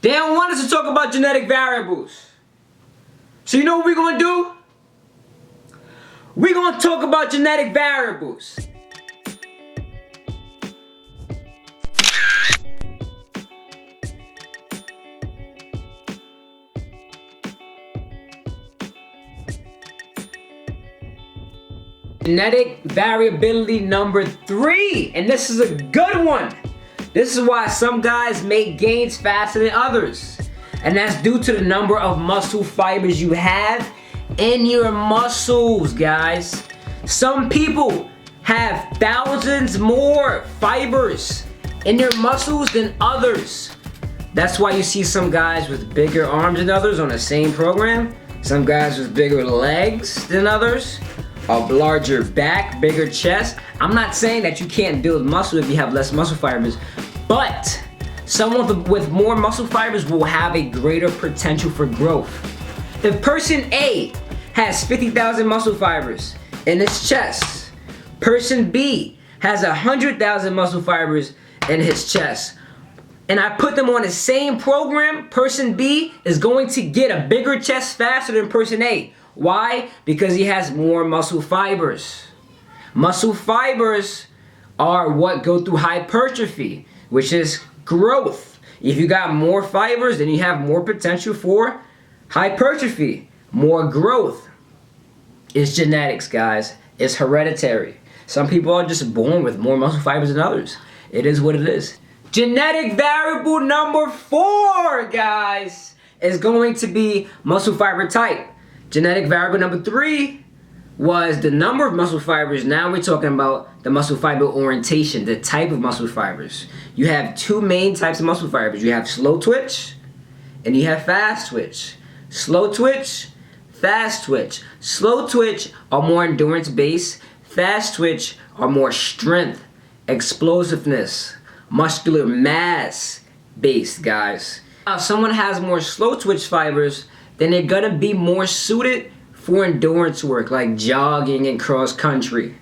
They don't want us to talk about genetic variables. So you know what we're going to do? We're going to talk about genetic variables. Genetic variability number 3, and this is a good one. This is why some guys make gains faster than others, and that's due to the number of muscle fibers you have in your muscles, guys. Some people have thousands more fibers in their muscles than others. That's why you see some guys with bigger arms than others on the same program, some guys with bigger legs than others, a larger back, bigger chest. I'm not saying that you can't build muscle if you have less muscle fibers, but someone with more muscle fibers will have a greater potential for growth. If person A has 50,000 muscle fibers in his chest, person B has 100,000 muscle fibers in his chest, and I put them on the same program, person B is going to get a bigger chest faster than person A. Why? Because he has more muscle fibers. Muscle fibers are what go through hypertrophy, which is growth. If you got more fibers, then you have more potential for hypertrophy, more growth. It's genetics, guys. It's hereditary. Some people are just born with more muscle fibers than others. It is what it is. Genetic variable number 4, guys, is going to be muscle fiber type. Genetic variable number 3 was the number of muscle fibers. Now we're talking about the muscle fiber orientation, the type of muscle fibers. You have 2 main types of muscle fibers. You have slow twitch and you have fast twitch. Slow twitch, fast twitch. Slow twitch are more endurance based. Fast twitch are more strength, explosiveness, muscular mass based, guys. Now, if someone has more slow twitch fibers, then they're gonna be more suited for endurance work like jogging and cross country.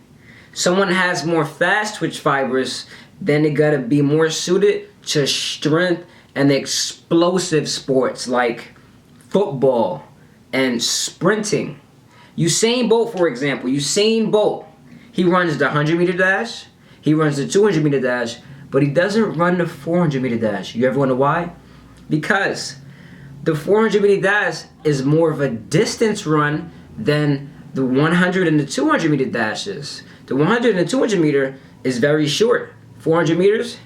Someone has more fast twitch fibers, then they're gonna be more suited to strength and explosive sports like football and sprinting. Usain Bolt, for example, Usain Bolt, he runs the 100-meter dash, he runs the 200-meter dash, but he doesn't run the 400-meter dash. You ever wonder why? Because the 400-meter dash is more of a distance run than the 100 and the 200-meter dashes. The 100 and the 200-meter is very short. 400 meters,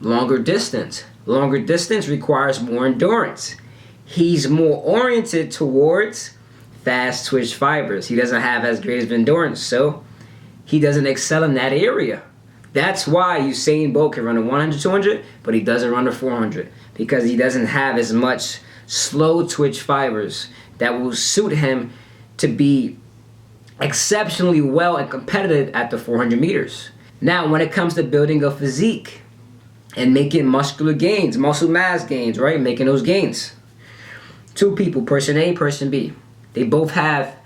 longer distance. Longer distance requires more endurance. He's more oriented towards fast twitch fibers. He doesn't have as great of endurance, so he doesn't excel in that area. That's why Usain Bolt can run a 100, 200, but he doesn't run a 400 because he doesn't have as much slow twitch fibers that will suit him to be exceptionally well and competitive at the 400 meters. Now, when it comes to building a physique and making muscular gains, muscle mass gains, right? Making those gains. 2 people, person A, person B. They both have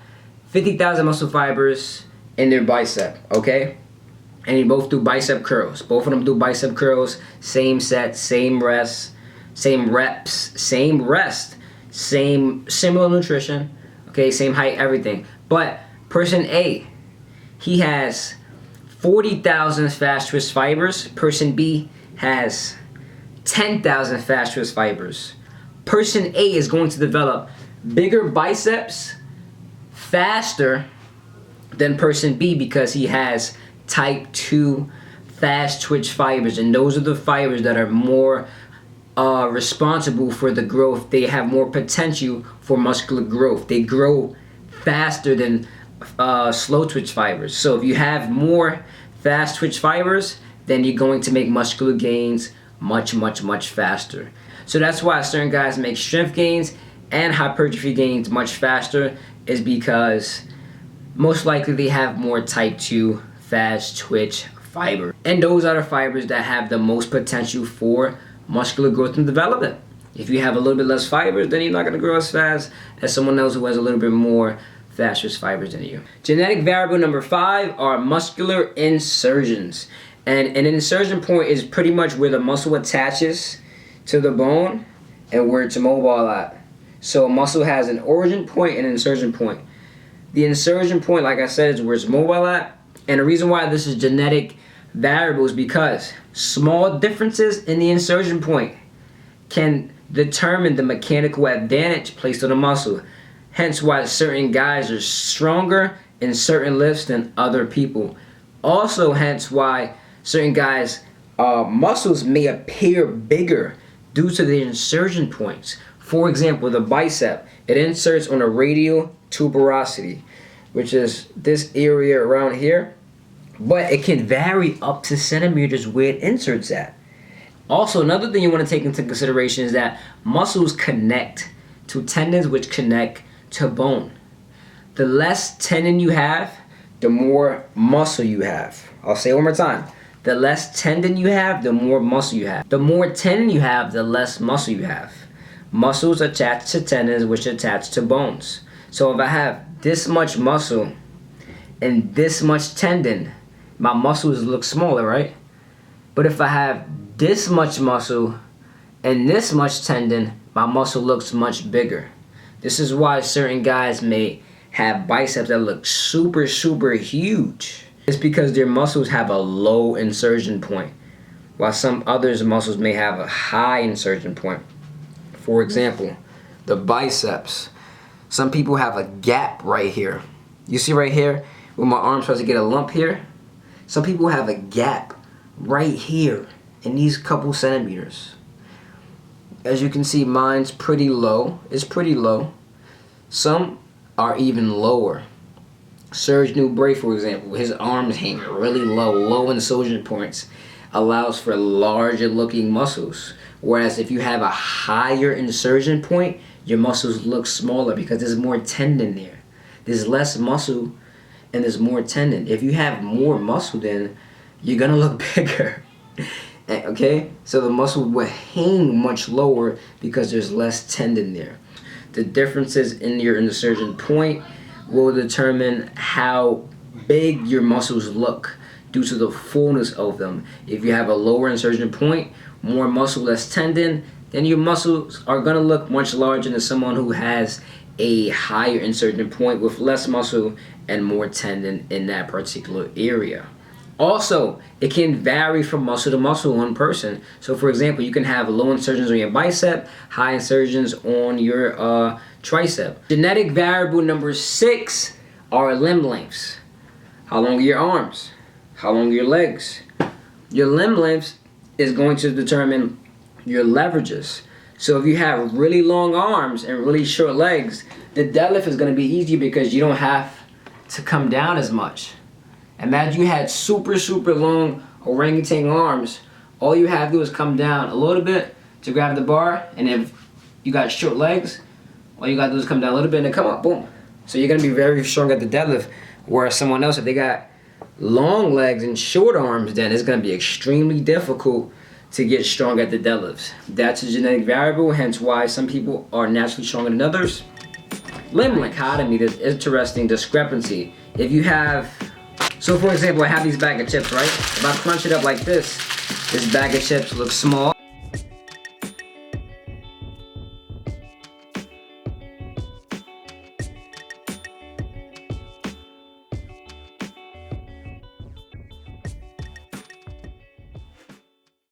50,000 muscle fibers in their bicep, okay? And they both do bicep curls. Both of them do bicep curls, same set, same rest, same reps, same rest, similar nutrition, okay, same height, everything. But person A, he has 40,000 fast twitch fibers. Person B has 10,000 fast twitch fibers. Person A is going to develop bigger biceps faster than person B because he has type 2 fast twitch fibers, and those are the fibers that are more responsible for the growth. They have more potential for muscular growth. They grow faster than slow twitch fibers. So if you have more fast twitch fibers, then you're going to make muscular gains much faster. So that's why certain guys make strength gains and hypertrophy gains much faster, is because most likely they have more type 2 fast twitch fiber. And those are the fibers that have the most potential for muscular growth and development. If you have a little bit less fibers, then you're not going to grow as fast as someone else who has a little bit more fast twitch fibers than you. Genetic variable number 5 are muscular insertions. And an insertion point is pretty much where the muscle attaches to the bone and where it's mobile at. So a muscle has an origin point and an insertion point. The insertion point, like I said, is where it's mobile at. And the reason why this is genetic variable is because small differences in the insertion point can determine the mechanical advantage placed on the muscle. Hence why certain guys are stronger in certain lifts than other people. Also, hence why certain guys' muscles may appear bigger due to the insertion points. For example, the bicep, it inserts on a radial tuberosity, which is this area around here, but it can vary up to centimeters where it inserts at. Also, another thing you want to take into consideration is that muscles connect to tendons, which connect to bone. The less tendon you have, the more muscle you have. I'll say it one more time. The less tendon you have, the more muscle you have. The more tendon you have, the less muscle you have. Muscles attach to tendons, which attach to bones. So if I have this much muscle and this much tendon, my muscles look smaller, right? But if I have this much muscle and this much tendon, my muscle looks much bigger. This is why certain guys may have biceps that look super, super huge. It's because their muscles have a low insertion point, while some others' muscles may have a high insertion point. For example, the biceps. Some people have a gap right here. You see right here, where my arm starts to get a lump here? Some people have a gap right here in these couple centimeters. As you can see, mine's pretty low. It's pretty low. Some are even lower. Serge Nubret, for example, his arms hang really low. Low insertion points allows for larger looking muscles. Whereas if you have a higher insertion point, your muscles look smaller because there's more tendon there. There's less muscle and there's more tendon. If you have more muscle, then you're gonna look bigger. Okay? So the muscle will hang much lower because there's less tendon there. The differences in your insertion point will determine how big your muscles look due to the fullness of them. If you have a lower insertion point, more muscle, less tendon, then your muscles are going to look much larger than someone who has a higher insertion point with less muscle and more tendon in that particular area. Also, it can vary from muscle to muscle on person. So for example, you can have low insertions on your bicep, high insertions on your tricep. Genetic variable number 6 are limb lengths. How long are your arms? How long are your legs? Your limb lengths is going to determine your leverages. So if you have really long arms and really short legs, the deadlift is going to be easier because you don't have to come down as much. Imagine you had super, super long orangutan arms. All you have to do is come down a little bit to grab the bar, and if you got short legs, all you got to do is come down a little bit and then come up, boom. So you're going to be very strong at the deadlift, whereas someone else, if they got long legs and short arms, then it's going to be extremely difficult to get strong at the deadlifts. That's a genetic variable, hence why some people are naturally stronger than others. Limb length dichotomy, this interesting discrepancy. If you have, so for example, I have these bag of chips, right? If I crunch it up like this bag of chips looks small.